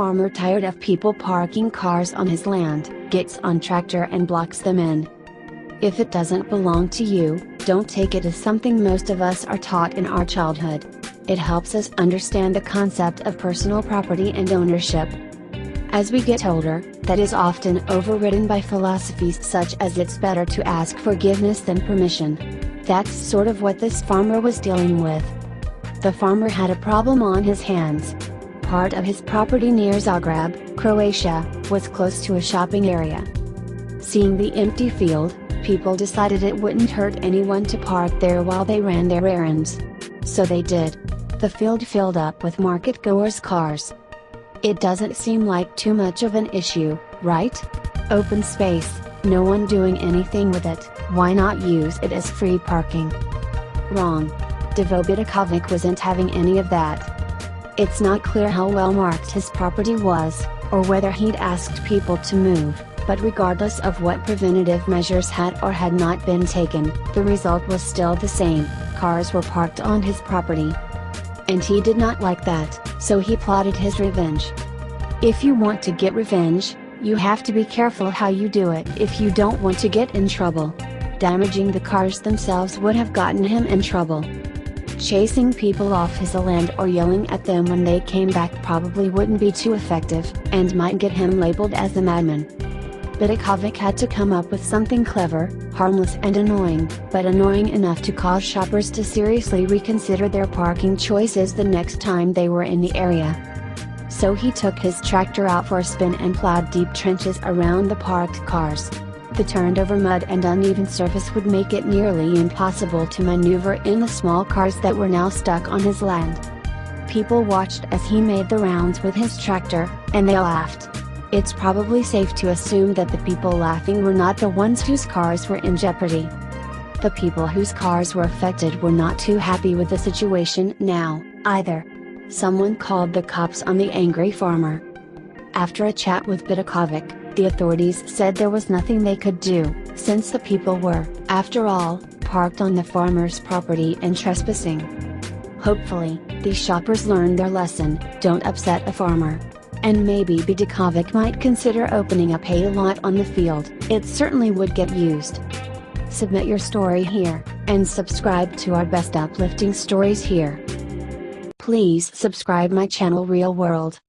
farmer, tired of people parking cars on his land, gets on tractor and blocks them in. If it doesn't belong to you, don't take it as something most of us are taught in our childhood. It helps us understand the concept of personal property and ownership. As we get older, that is often overridden by philosophies such as it's better to ask forgiveness than permission. That's sort of what this farmer was dealing with. The farmer had a problem on his hands. Part of his property near Zagreb, Croatia, was close to a shopping area. Seeing the empty field, people decided it wouldn't hurt anyone to park there while they ran their errands. So they did. The field filled up with market-goers' cars. It doesn't seem like too much of an issue, right? Open space, no one doing anything with it, why not use it as free parking? Wrong. Dvobovic wasn't having any of that. It's not clear how well marked his property was, or whether he'd asked people to move, but regardless of what preventative measures had or had not been taken, the result was still the same: cars were parked on his property. And he did not like that, so he plotted his revenge. If you want to get revenge, you have to be careful how you do it if you don't want to get in trouble. Damaging the cars themselves would have gotten him in trouble. Chasing people off his land or yelling at them when they came back probably wouldn't be too effective, and might get him labeled as a madman. Vidakovic had to come up with something clever, harmless and annoying, but annoying enough to cause shoppers to seriously reconsider their parking choices the next time they were in the area. So he took his tractor out for a spin and plowed deep trenches around the parked cars. The turned over mud and uneven surface would make it nearly impossible to maneuver in the small cars that were now stuck on his land. People watched as he made the rounds with his tractor, and they laughed. It's probably safe to assume that the people laughing were not the ones whose cars were in jeopardy. The people whose cars were affected were not too happy with the situation now, either. Someone called the cops on the angry farmer. After a chat with Vidakovic, the authorities said there was nothing they could do, since the people were, after all, parked on the farmer's property and trespassing. Hopefully, these shoppers learned their lesson: don't upset a farmer. And maybe Vidakovic might consider opening up a lot on the field. It certainly would get used. Submit your story here, and subscribe to our best uplifting stories here. Please subscribe my channel Real World.